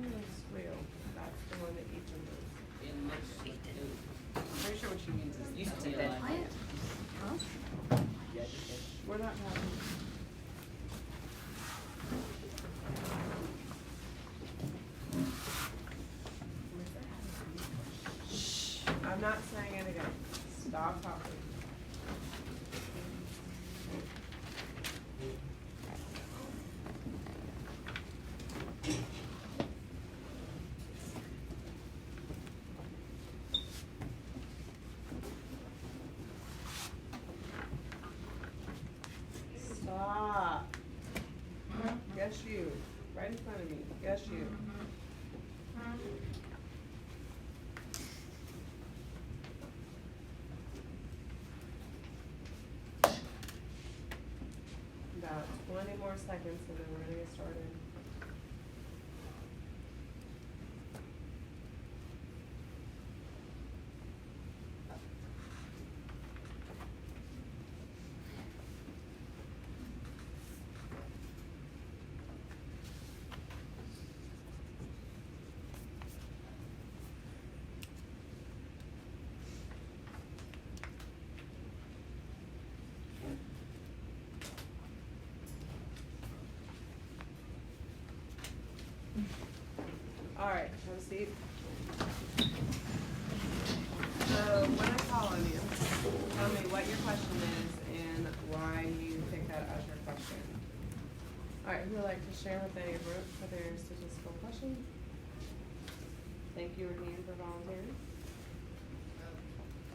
Squeal, that's the one that each of those. I'm pretty sure what she means is used to be like. We're not having. Shh, I'm not saying it again. Stop talking. Stop. Yes, you. Right in front of me. Yes, you. About 20 more seconds and then we're gonna get started. All right, have a seat. So when I call on you, tell me what your question is and why you pick that as your question. All right, who would like to share what they wrote for their statistical question? Thank you again for volunteering.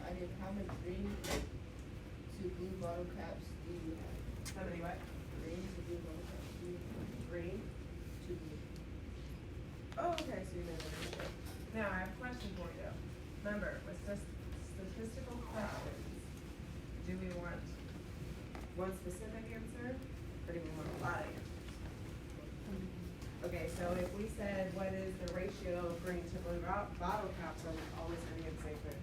I did how many green to blue bottle caps do you have? How many what? Green to blue bottle caps do you have? Green. To blue. Oh, okay, so you know that. Now, I have a question for you. Remember, with statistical questions, do we want one specific answer, or do we want a lot of answers? Okay, so if we said, what is the ratio of green to blue bottle caps, are we always gonna get the same thing?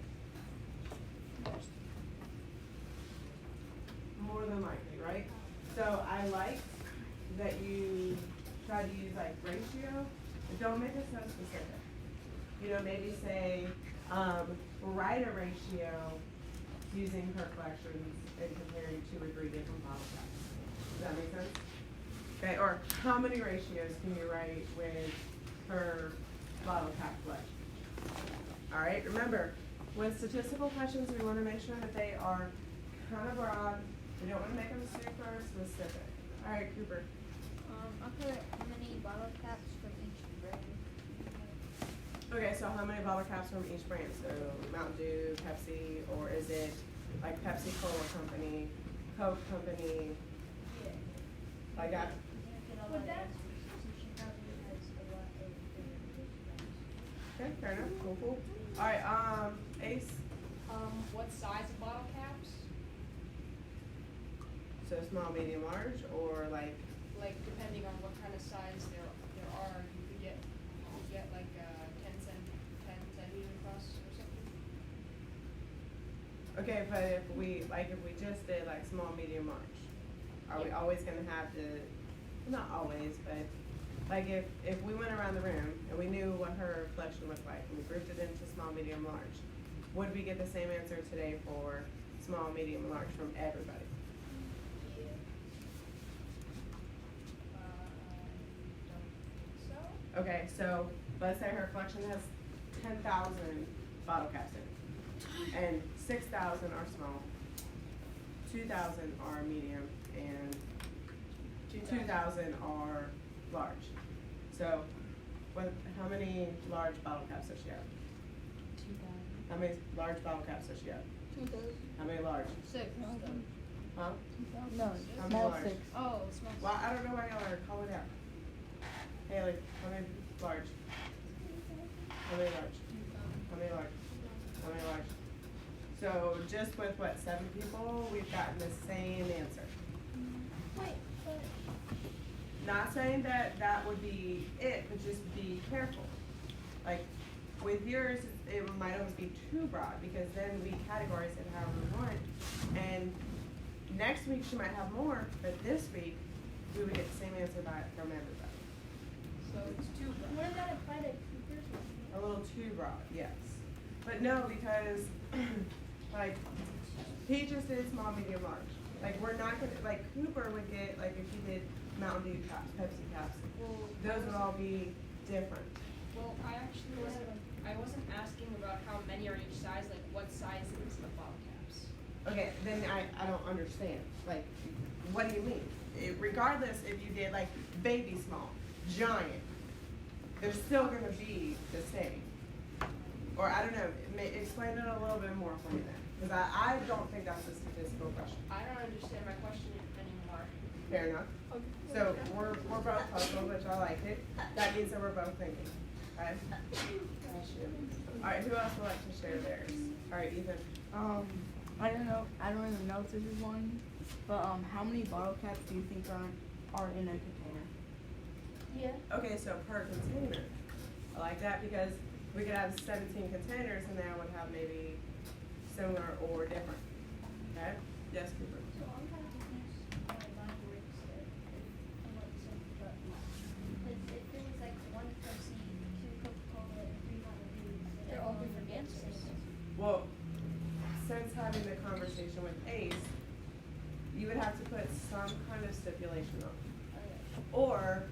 More than likely, right? So I like that you try to use like ratio, but don't make it so specific. You know, maybe say, write a ratio using per collections and comparing 2 or 3 different bottle caps. Does that make sense? Okay, or how many ratios can you write with per bottle cap collection? All right, remember, with statistical questions, we want to make sure that they are kind of broad. We don't want to make them super specific. All right, Cooper. I put how many bottle caps from each brand. Okay, so how many bottle caps from each brand? So Mountain Dew, Pepsi, or is it like Pepsi Cola Company, Coke Company, like that? Would that? Okay, fair enough. Cool, cool. All right, Ace. What size of bottle caps? So small, medium, large, or like? Like depending on what kind of size there are, you could get like 10 centimeter across or something. Okay, but if we just did like small, medium, large, are we always gonna have to? Not always, but like if we went around the room and we knew what her collection looked like and we grouped it into small, medium, large, would we get the same answer today for small, medium, and large from everybody? Don't think so. Okay, so let's say her collection has 10,000 bottle caps in it, and 6,000 are small, 2,000 are medium, and 2,000 are large. So, how many large bottle caps does she have? 2,000. How many large bottle caps does she have? 2,000. How many large? 6. Huh? No, How many small large? 6. Oh, small. Well, I don't know why y'all are calling out. Haley, how many large? How many large? How many large? How many large? So just with what, 7 people, we've gotten the same answer. Wait, but Not saying that that would be it, but just be careful. Like with yours, it might always be too broad because then we categorize it however we want. And next week she might have more, but this week we would get the same answer from everybody. so so it's too broad. What about apply to Cooper's one? A little too broad, yes. But no, because like he just did small, medium, large. Like we're not gonna like Cooper would get like if he did Mountain Dew caps, Pepsi caps, Well, those would all be different. Well, I actually wasn't asking about how many are each size, like what size is the bottle caps? Okay, then I don't understand. Like, what do you mean? Regardless if you did like baby small, giant, they're still gonna be the same. Or I don't know, explain it a little bit more for me then. Because I don't think that's a statistical question. I don't understand my question anymore. Fair enough. So we're both puzzled, which I like it. That means that we're both thinking. Okay? Alright, who else would like to share theirs? Alright, Ethan. I don't know. I don't really know if this is one, but how many bottle caps do you think are in a container? Yeah. Okay, so per container. I like that because we could have 17 containers and they would have maybe similar or different. Okay? Yes, Cooper. So I'm kind of confused on my words there. I'm not saying, but if there was like one Pepsi, two Coca-Cola, and three Mountain Dew, They're all different answers. Well, since having the conversation with Ace, you would have to put some kind of stipulation on it. Or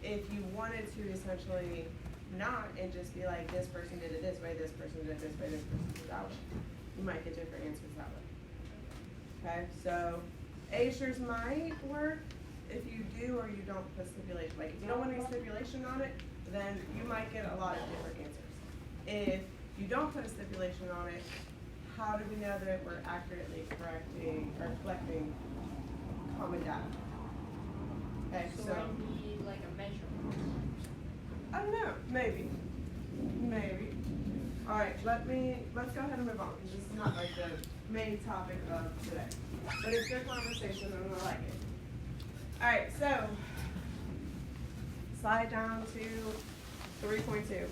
if you wanted to essentially not and just be like, this person did it this way, this person did it this way, this person did it that way, you might get different answers that way. Okay, so Acers might work if you do or you don't put stipulation. Like if you don't want any stipulation on it, then you might get a lot of different answers. If you don't put a stipulation on it, how do we know that we're accurately correcting or collecting common data? Okay, So so I need like a measurement. I don't know, maybe. Alright, let's go ahead and move on, because this is not like the main topic of today. But it's good conversation and I like it. Alright, so slide down to 3.2.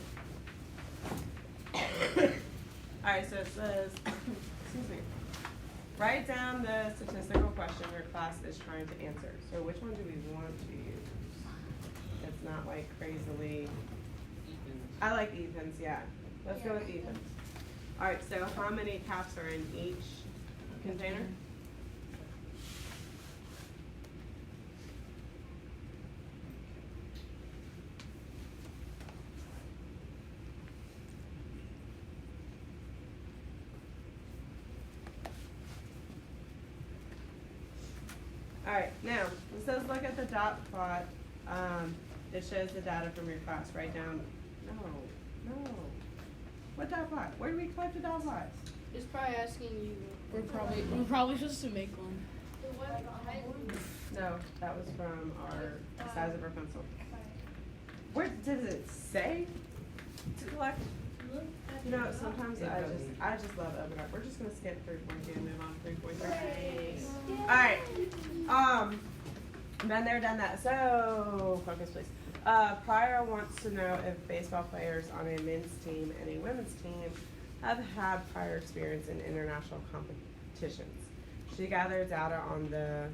Alright, so it says, excuse me, write down the statistical question your class is trying to answer. So which one do we want to use? It's not like crazily. I like Ethan's, yeah. Let's go with Ethan's. Alright, so how many caps are in each container? Alright, now, it says look at the dot plot. It shows the data from your class. Write down, no. What dot plot? Where do we collect the dot plots? It's probably asking you. We're probably supposed to make one. The one behind No, that was from our size of our pencil. Where, does it say to collect? You know, sometimes I just love open up. We're just gonna skip 3.2 and move on to 3.3. Alright, been there, done that. So, focus please. Pryor wants to know if baseball players on a men's team and a women's team have had prior experience in international competitions. She gathered data on the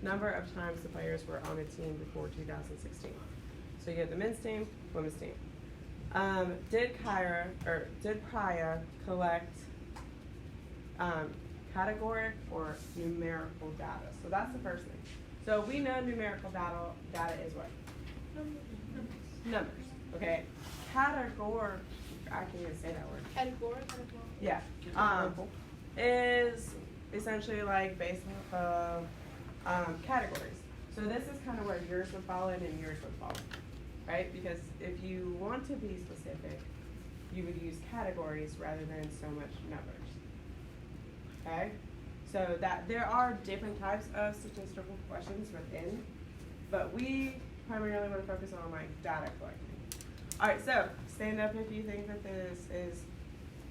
number of times the players were on a team before 2016. So you get the men's team, women's team. Did Pryor collect categoric or numerical data? So that's the first thing. So we know numerical data is what? Numbers. Okay. Categoric, I can't even say that word. Categorical. Yeah. Is essentially like based off of categories. So this is kind of where yours would fall in and yours would fall in, right? Because if you want to be specific, you would use categories rather than so much numbers. Okay? So that there are different types of statistical questions within, but we primarily want to focus on like data collecting. All right, so stand up if you think that this is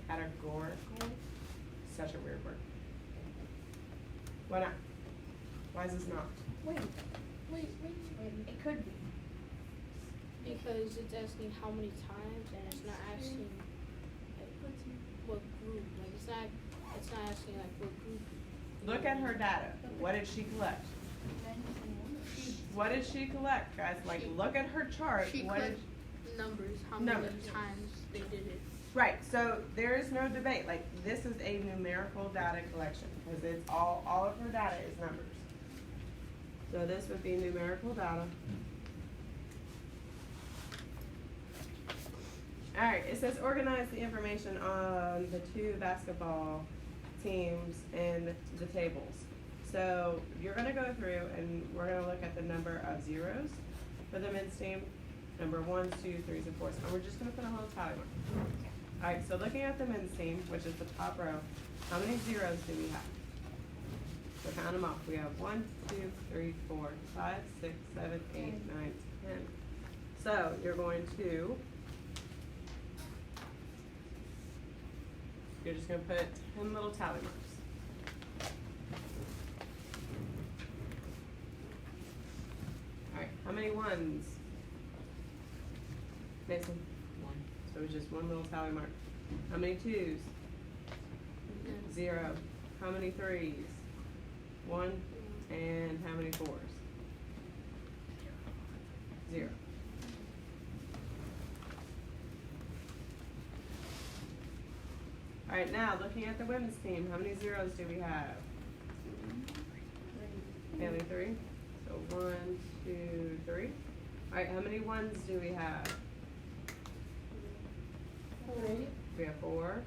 categorical. Such a weird word. Why not? Why is this not? Wait. It could be. Because it's asking how many times, and it's not asking like, what group. Like it's not asking like what group. Look at her data. What did she collect? What did she collect, guys? Like, look at her chart. She What did collected numbers, how many Numbers. times they did it. Right, so there is no debate, like, this is a numerical data collection, because it's all of her data is numbers. So this would be numerical data. Alright, it says organize the information on the 2 basketball teams in the tables. So you're gonna go through and we're gonna look at the number of zeros for the men's team, number 1s, 2s, 3s, and 4s, and we're just gonna put a whole tally mark. Alright, so looking at the men's team, which is the top row, how many zeros do we have? So count them off. We have 1, 2, 3, 4, 5, 6, 7, 8, 9, 10. So you're going to, you're just gonna put 10 little tally marks. Alright, how many 1s? Mason? One. So it's just 1 little tally mark. How many 2s? 0. How many 3s? 1. And how many 4s? 0. Alright, now looking at the women's team, how many zeros do we have? Haley, 3. So 1, 2, 3. Alright, how many 1s do we have? 3. We have 4.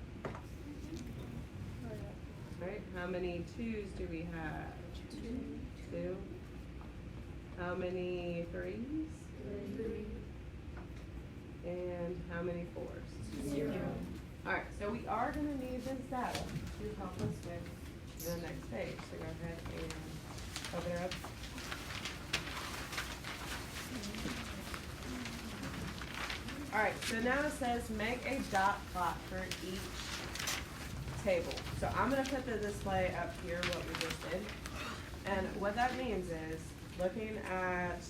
Alright, how many 2s do we have? 2. How many 3s? 3. And how many 4s? 0. Alright, so we are gonna need this data to help us with the next page. So go ahead and open it up. Alright, so now it says make a dot plot for each table. So I'm gonna put the display up here, what we just did. And what that means is, looking at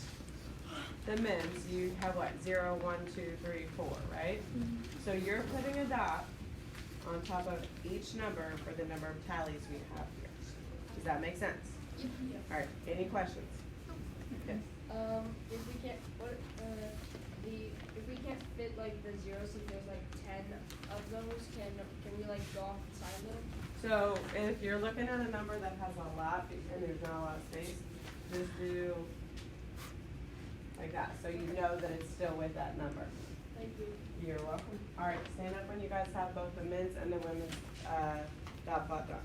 the men's, you have what, 0, 1, 2, 3, 4, right? So you're putting a dot on top of each number for the number of tallies we have here. Does that make sense? Alright, any questions? Yes. If we can't, if we can't fit like the zeros, if there's like 10 of those, can we like draw off the side of them? So if you're looking at a number that has a lot and there's not a lot of space, just do like that, so you know that it's still with that number. Thank you. You're welcome. Alright, stand up when you guys have both the men's and the women's, dot plot done.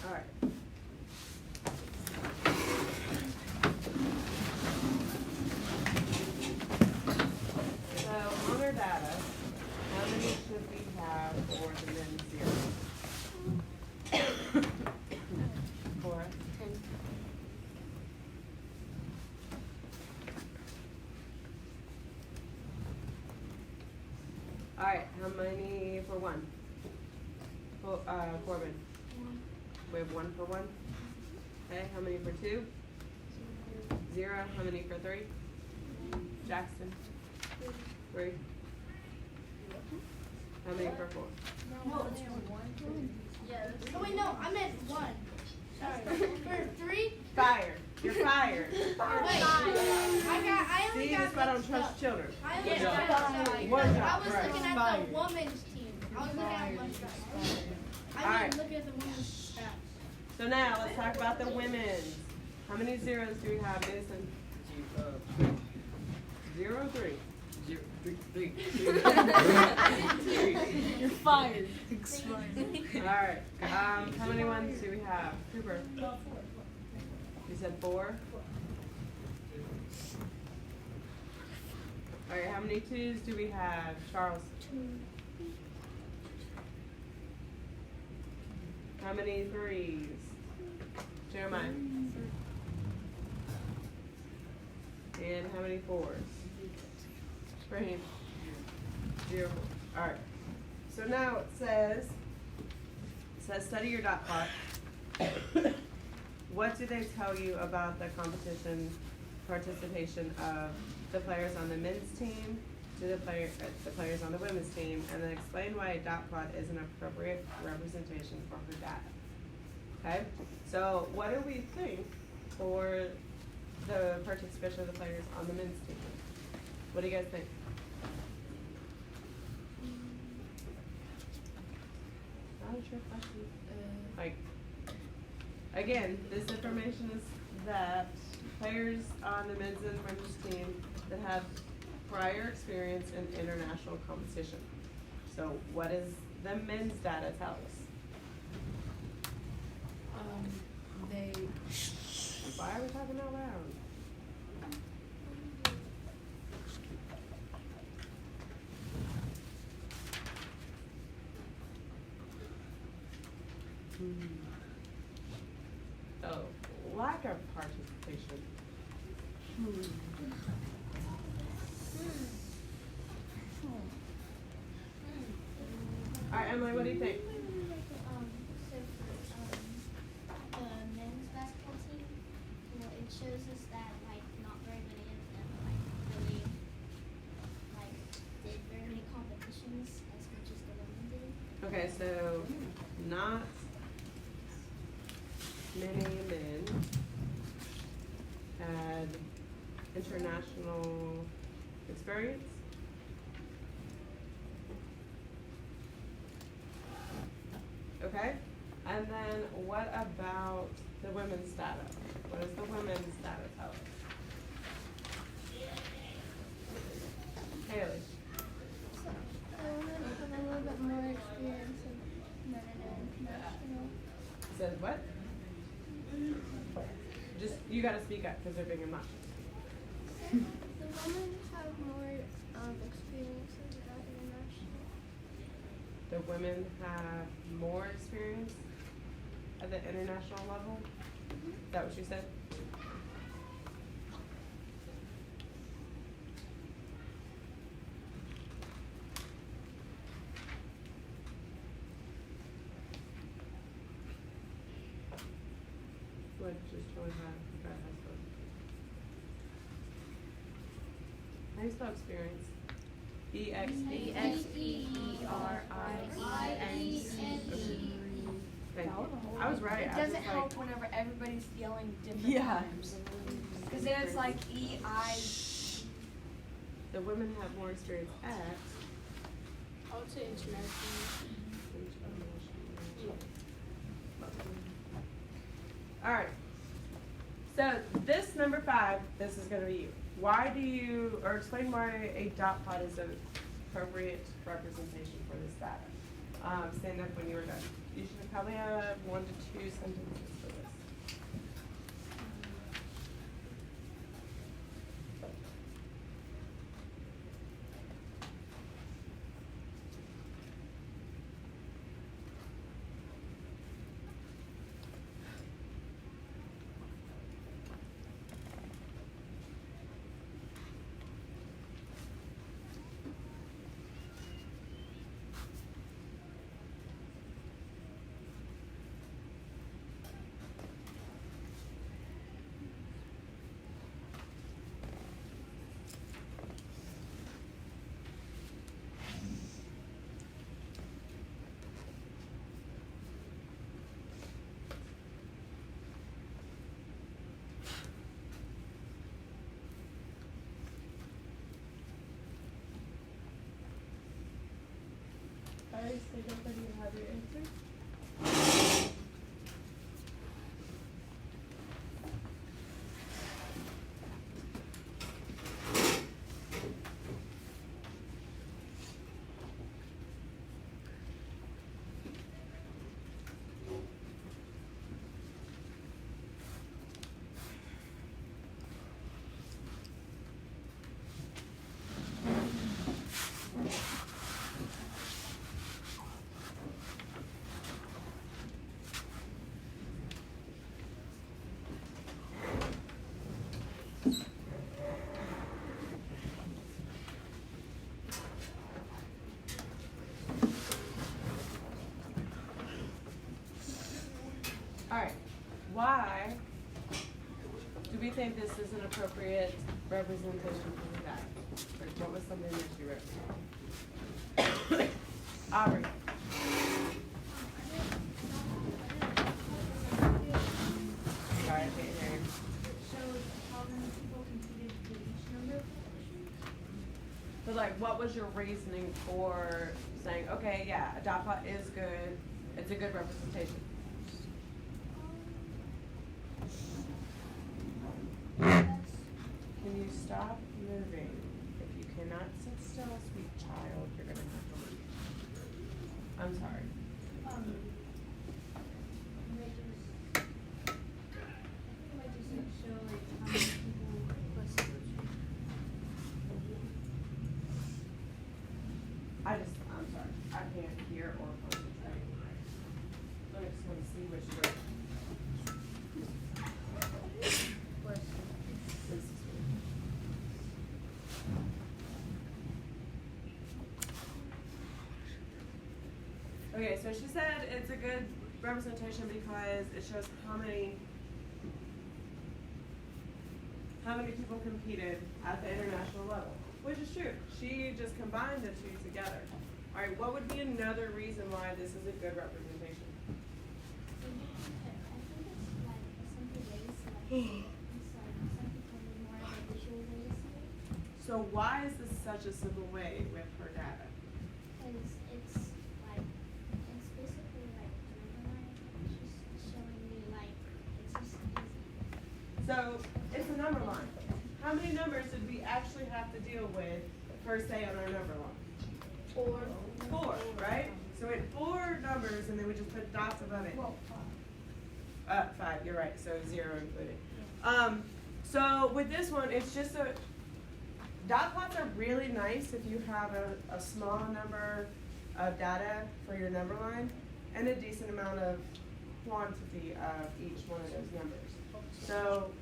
Alright. So on our data, how many should we have for the men's zeros? 4. 10. Alright, how many for 1? Corbin. We have 1 for 1. Okay, how many for 2? 0. How many for 3? Jackson. 3. How many for 4? No, it's 1. Yeah. Oh wait, no, I meant 1. Sorry. For 3? Fire. You're fired. Wait, I only See, got that's why I don't mixed trust up. children. I only Yeah. got mixed up. One job, I was right. looking at Fired. the women's team. I was looking at women's stats. I Alright. didn't look at the women's stats. So now let's talk about the women's. How many zeros do we have, Mason? 0, 3. 0, 3, 3. You're fired. All right. How many ones do we have? Cooper. You said 4. All right. How many 2s do we have, Charles? 2. How many 3s? Jeremiah. And how many 4s? Raheem. 0. All right. So now it says study your dot plot. What do they tell you about the competition participation of the players on the men's team to the players on the women's team, and then explain why a dot plot is an appropriate representation for her data. Okay? So what do we think for the participation of the players on the men's team? What do you guys think? Not a trick question. Like, again, this information is that players on the men's and women's team that have prior experience in international competition. So what does the men's data tell us? They. Why are we talking out loud? Oh, lack of participation. All right, Emily, what do you think? So for the men's basketball team, it shows us that not very many of them really did very many competitions as much as the women did. Okay, so not many men had international experience. Okay, and then what about the women's data? What does the women's data tell us? Haley. So the women have a little bit more experience in men in international. Says what? Just, you gotta speak up because they're being obnoxious. The women have more experience in international. The women have more experience at the international level? Is that what you said? What, just showing how how you spell experience? E-X-P-E-R-I-E-N-C-E. Thank you. I was right. It I was doesn't just help like, whenever everybody's yelling different Yeah. times. Because then it's like E-I. the women have more experience at I would say international. All right. So this number 5, this is going to be you. Why do you, or explain why a dot plot is an appropriate representation for this data? Stand up when you were done. You should probably have 1 to 2 sentences for this. So don't let you have your answer. Alright, why do we think this is an appropriate representation for that? Like, what was something that you wrote? Aubrey. Sorry, I can't hear you. Shows how many people competed for each number. So like, what was your reasoning for saying, okay, yeah, a dot plot is good, it's a good representation? Can you stop moving? If you cannot sit still, sweet child, you're gonna have to leave. I'm sorry. Might just like show like how many people plus. I'm sorry, I can't hear or concentrate. I just wanna see what you wrote. Okay, so she said it's a good representation because it shows how many people competed at the international level, which is true. She just combined the two together. All right, what would be another reason why this is a good representation? So why is this such a simple way with her data? It's like, it's basically like number line, it's just showing me like, it's just easy. So it's a number line. How many numbers did we actually have to deal with per se on our number line? Four, right? So we had 4 numbers and then we just put dots above it. Well, 5, you're right, so 0 included. So with this one, it's just dot plots are really nice if you have a small number of data for your number line and a decent amount of quantity of each one of those numbers. So,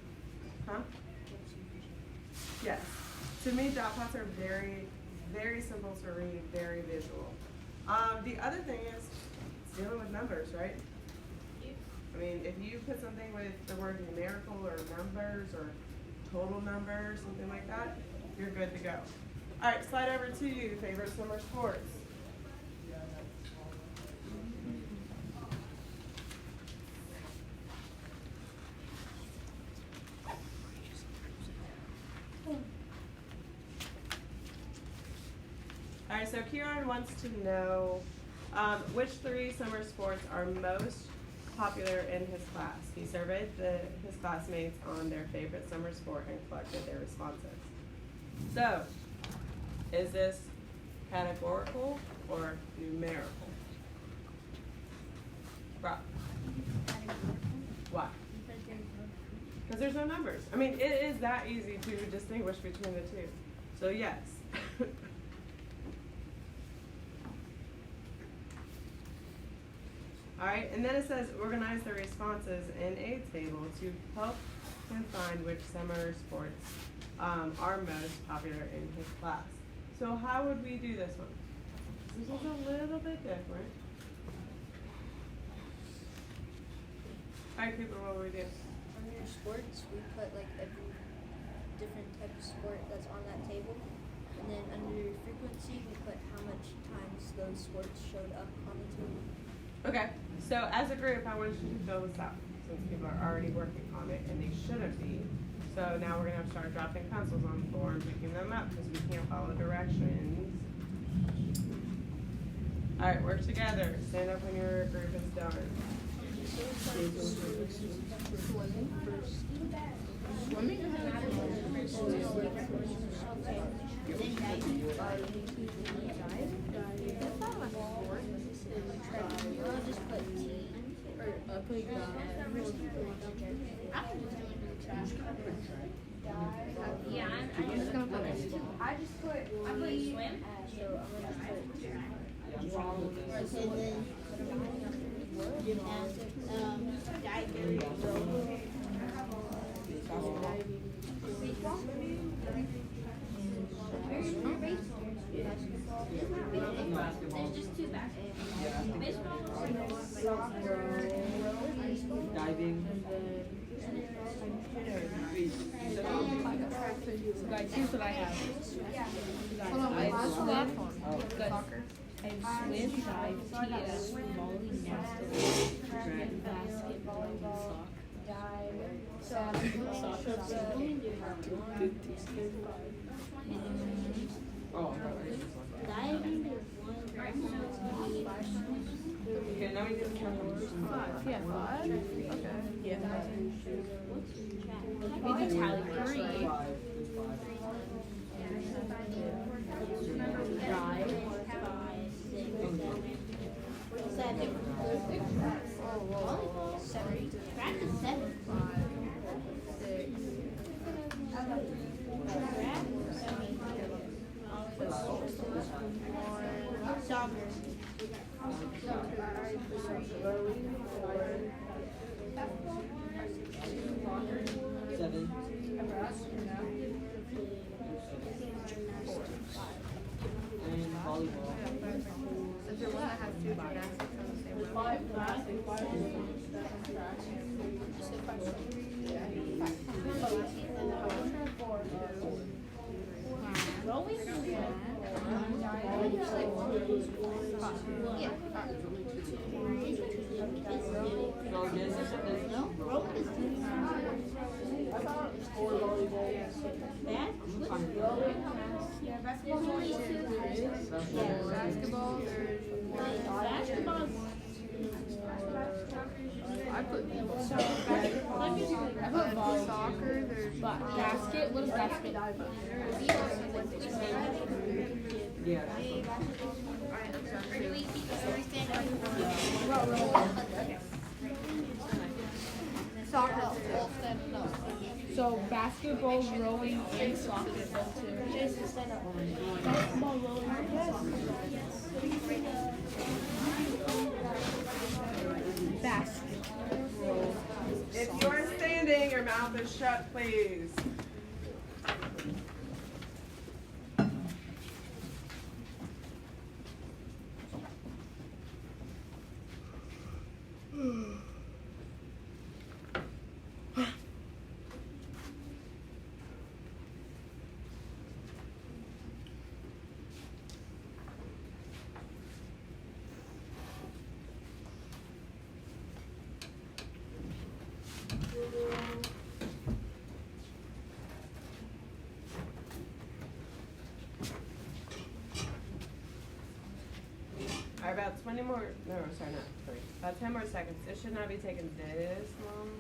yes. To me, dot plots are very, very simple to read, very visual. The other thing is it's dealing with numbers, right? I mean, if you put something with the word numerical or numbers or total numbers, something like that, you're good to go. All right, slide over to you, favorite summer sports. All right, so Kieran wants to know which 3 summer sports are most popular in his class. He surveyed his classmates on their favorite summer sport and collected their responses. So, is this categorical or numerical? Rob, why? Because there's no numbers. I mean, it is that easy to distinguish between the two. So yes. All right, and then it says organize the responses in a table to help him find which summer sports are most popular in his class. So how would we do this one? This is a little bit different. All right, people, what would we do? Under your sports, we put like every different type of sport that's on that table. And then under your frequency, we put how much times those sports showed up on the table. Okay, so as a group, I want you to fill this out since people are already working on it and they shouldn't be. So now we're gonna have to start dropping pencils on the floor and picking them up because we can't follow directions. Alright, work together. Stand up when your group is done. Swimming? I'll just put T. Yeah, I'm just gonna put I just put swim. So I'm gonna just put There's just two basketballs. Baseball. Diving. Guys, here's what I have. Hold on, I what's the swim. last one? Soccer. I swim, dive, TS, volley, basketball, Oh, diving is one. okay, now we can count them. Yeah, five. Okay. Yeah. We can tally three. Drive, 7. Volleyball, 7. Track is 7. Soccer. Seven. And volleyball. Is there one that has two gymnastics on the same level? So this is Basketball, I put soccer, there's Basket? What is basket? yeah. soccer. So basketball, rowing, and soccer. Basketball, rowing, basket. If you're standing, your mouth is shut, please. All right, about 20 more, no, sorry, not 3. About 10 more seconds. It should not be taking this long.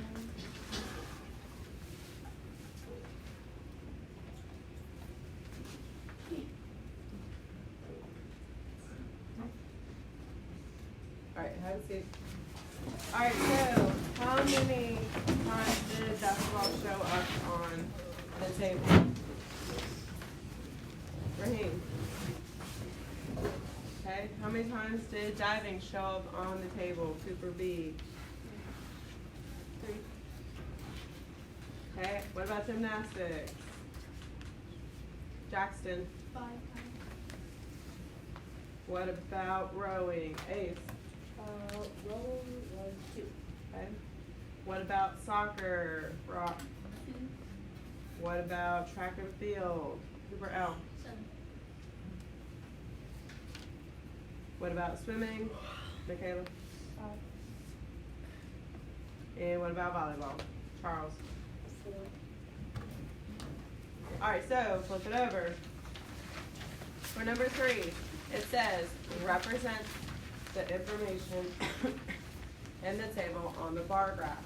All right, have a seat. All right, so how many times did basketball show up on the table? Raheem. Okay, how many times did diving show up on the table? Cooper B. 3. Okay, what about gymnastics? Jackson. 5 times. What about rowing? Ace. Rowing was 2. Okay. What about soccer? Rock. 2. What about track and field? Cooper L. 7. What about swimming? Michaela. 5. And what about volleyball? Charles. 4. Alright, so flip it over. For number 3, it says represent the information in the table on the bar graph.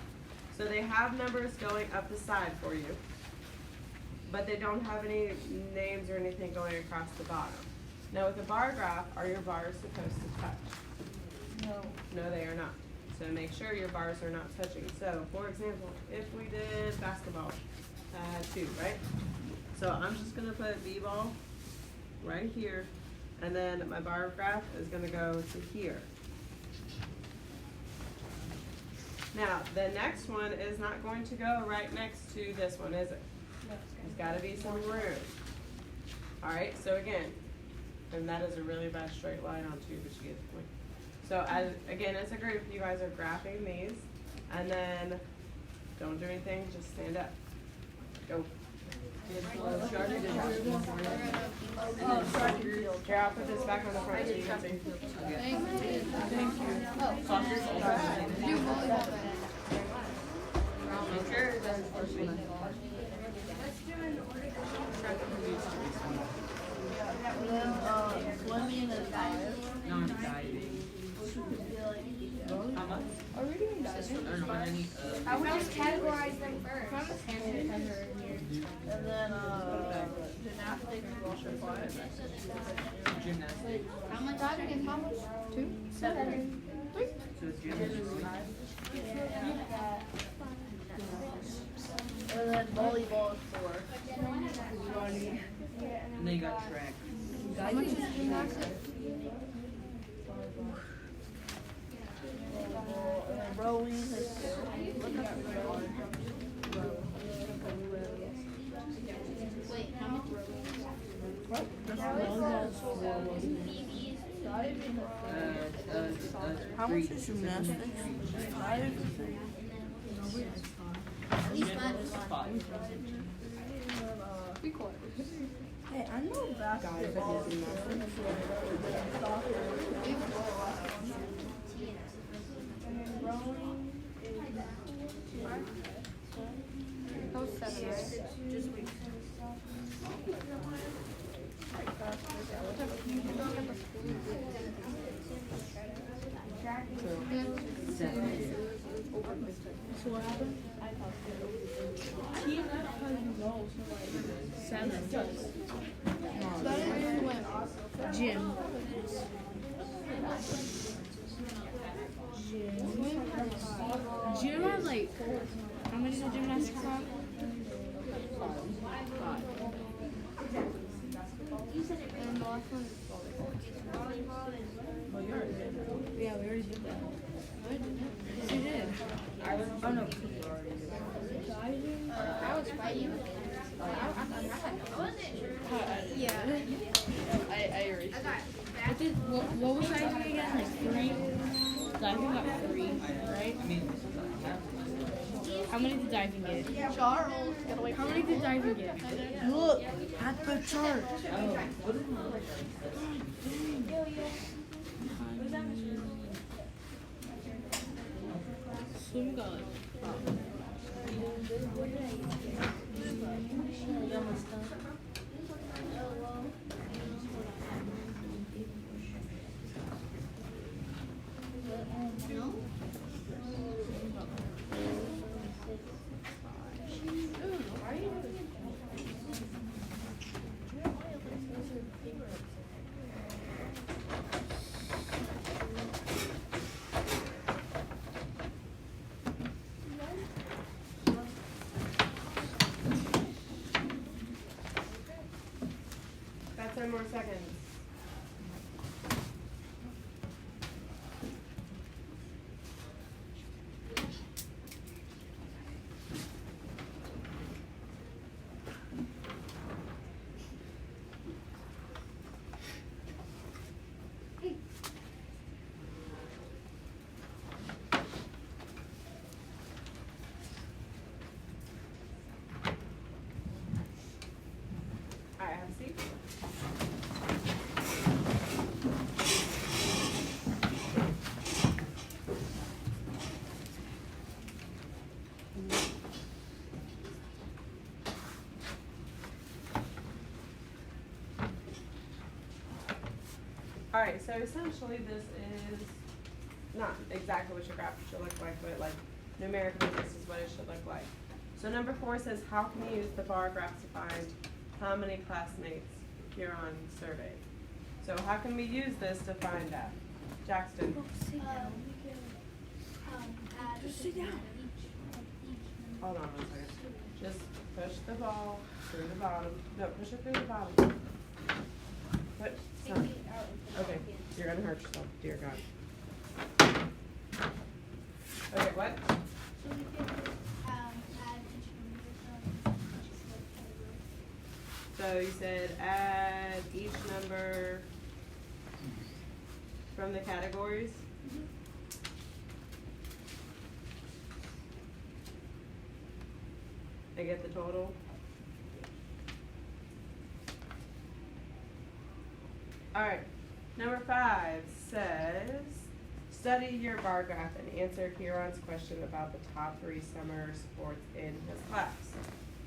So they have numbers going up the side for you, but they don't have any names or anything going across the bottom. Now with a bar graph, are your bars supposed to touch? No. No, they are not. So make sure your bars are not touching. So for example, if we did basketball, I had 2, right? So I'm just gonna put b-ball right here, and then my bar graph is gonna go to here. Now, the next one is not going to go right next to this one, is it? There's gotta be some room. Alright, so again, and that is a really bad straight line on 2, but you get the point. So again, as a group, you guys are graphing these, and then don't do anything, just stand up. Go. Here, I'll put this back on the front so you can see. Swimming is Non-diving. How much? Are we doing diving? I don't know, I need, I would just categorize them first. And then gymnastics is also required. gymnastics. How much diving is how much? 2, 7, 3. So it's gymnastics. And then volleyball is 4. And then you got track. How much is gymnastics? And then rowing is 2. Look up the rowing. Wait, how much? What? Volleyball is 4. How much is gymnastics? 5. Gymnastics is 5. Hey, I know basketball. Soccer. Rowing That was 7, right? So what happened? Gym. Gym has like, how many does gymnastics have? 5. And the last one is volleyball. Yeah, we already did that. No, I didn't. Yes, you did. Oh no. I was fighting. Yeah. I erased it. What was diving again? Like 3? Diving got 3, right? I mean, How many did diving get? Charles. How many did diving get? Look at the chart. Swim got like 5. Got 10 more seconds. All right, have a seat. Alright, so essentially this is not exactly what your graph should look like, but like numerically this is what it should look like. So number 4 says, how can you use the bar graph to find how many classmates you're on survey? So how can we use this to find that? Jackson? We can, add. Just sit down. Hold on 1 second. Just push the ball through the bottom. No, push it through the bottom. Put some. Okay, you're gonna hurt yourself, dear God. Okay, what? So we can, add each number from each category. So you said add each number from the categories? I get the total? Alright, number 5 says, study your bar graph and answer Kieran's question about the top 3 summer sports in his class.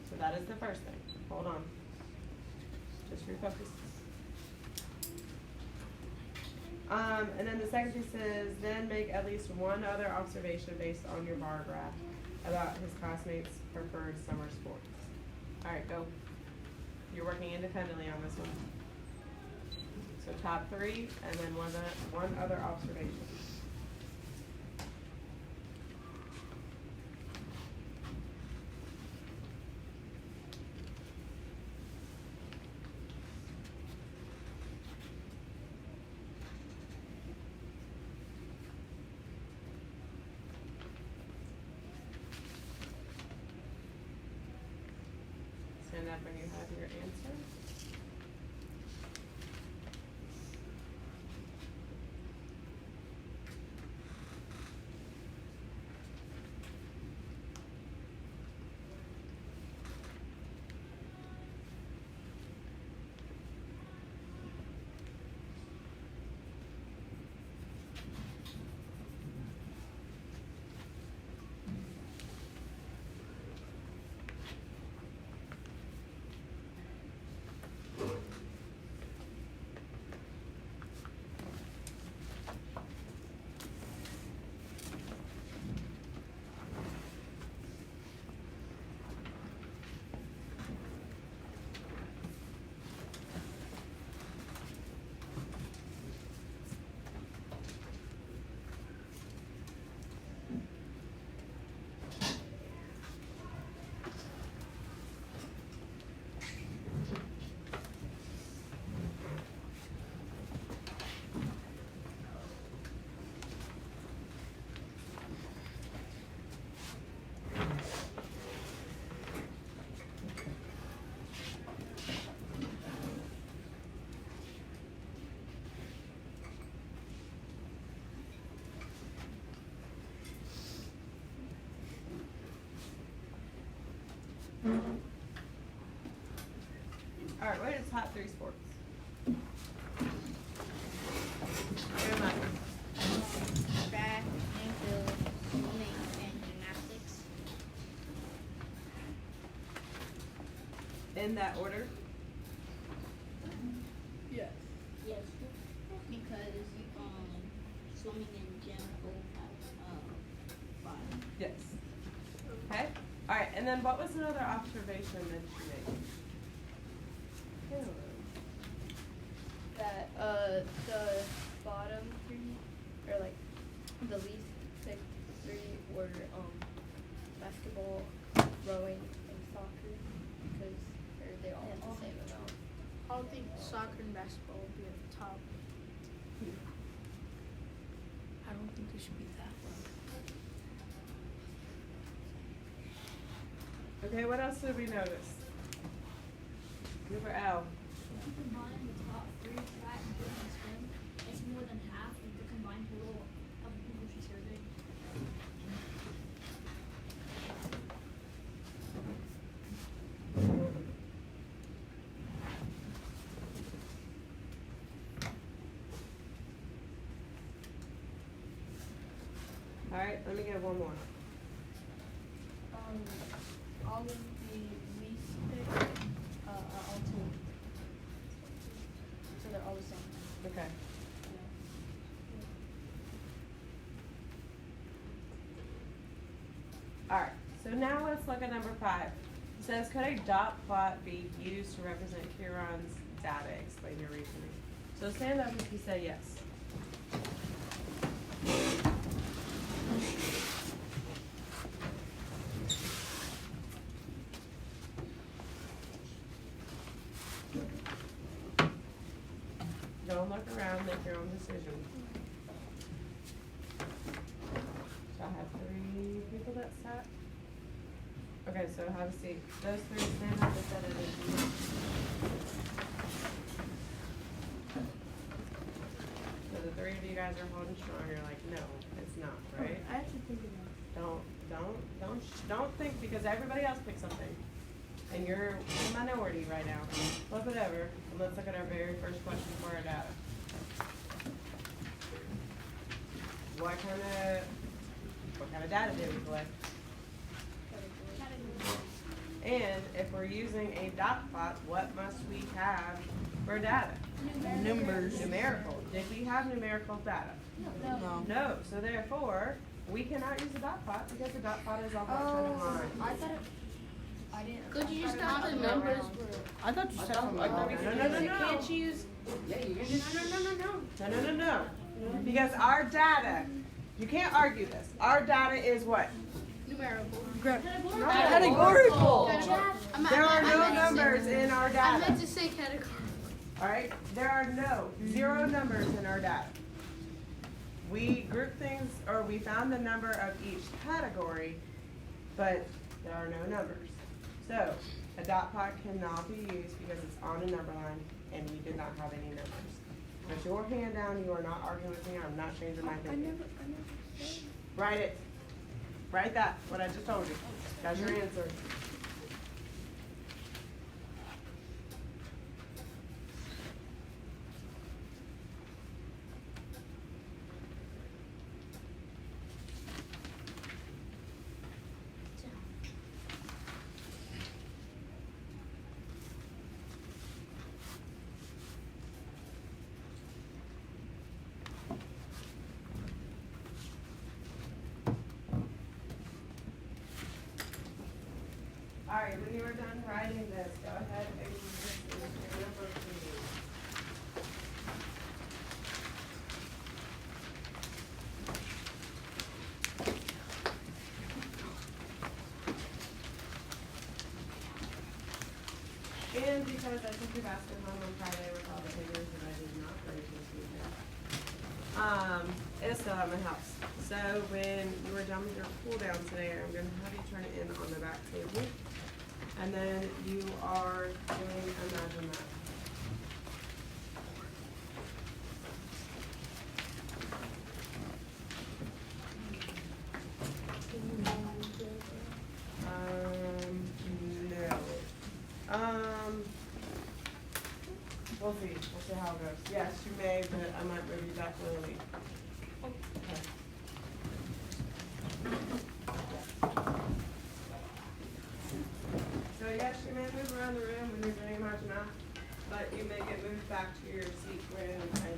So that is the first thing. Hold on. Just refocus. And then the second piece says, then make at least one other observation based on your bar graph about his classmates' preferred summer sports. Alright, go. You're working independently on this one. So top 3, and then one other observation. Stand up when you have your answer. Alright, what are the top 3 sports? Where am I? Track, and field, swimming, and gymnastics. In that order? Yes. Yes. Because swimming and gym both have 5. Yes. Okay. Alright, and then what was another observation that you made? That, the bottom 3, or like, the least picked 3 were, basketball, rowing, and soccer, because they all have the same amount. I don't think soccer and basketball will be at the top. I don't think they should be that low. Okay, what else did we notice? Number L. If you combine the top 3 track, field, and swim, it's more than half of the combined total of the people she surveyed. Alright, let me get one more. All of the least picked, are all 2. So they're all the same. Okay. Alright, so now let's look at number 5. It says, could a dot plot be used to represent Huron's data? Explain your reasoning. So stand up if you say yes. Don't look around, make your own decision. So I have 3 people that sat. Okay, so have a seat. Those 3 stand up and set it in. So the 3 of you guys are holding strong. You're like, no, it's not, right? I actually think it is. Don't think because everybody else picked something. And you're in the minority right now. Flip it over and let's look at our very first question for our data. What kind of data did we collect? And if we're using a dot plot, what must we have for data? Numbers. Numerical. Did we have numerical data? No. No. So therefore, we cannot use a dot plot because the dot plot is all that kind of line. I thought it. I didn't. Could you just count the numbers for? I thought you said something I thought else. we No. Can't you use, Yeah, you can just. No. Because our data, you can't argue this. Our data is what? Numerical. Categorical. There are no numbers in our I data. meant to say categorical. Alright? There are zero numbers in our data. We group things, or we found the number of each category, but there are no numbers. So, a dot plot cannot be used because it's on a number line and we did not have any numbers. Put your hand down, you are not arguing with me, I'm not changing my opinion. Write it. Write that, what I just told you. That's your answer. Alright, when you are done writing this, go ahead and this is your number 2. And because I took your basket home on Friday with all the figures that I did not break this weekend, it's still at my house. So when you are done with your cool down today, I'm going to have you turn it in on the back table. And then you are doing Imagine That. No. We'll see. We'll see how it goes. Yes, you may, but I might move you back a little. Okay. So yes, you may move around the room when you're doing Imagine That, but you may get moved back to your seat when I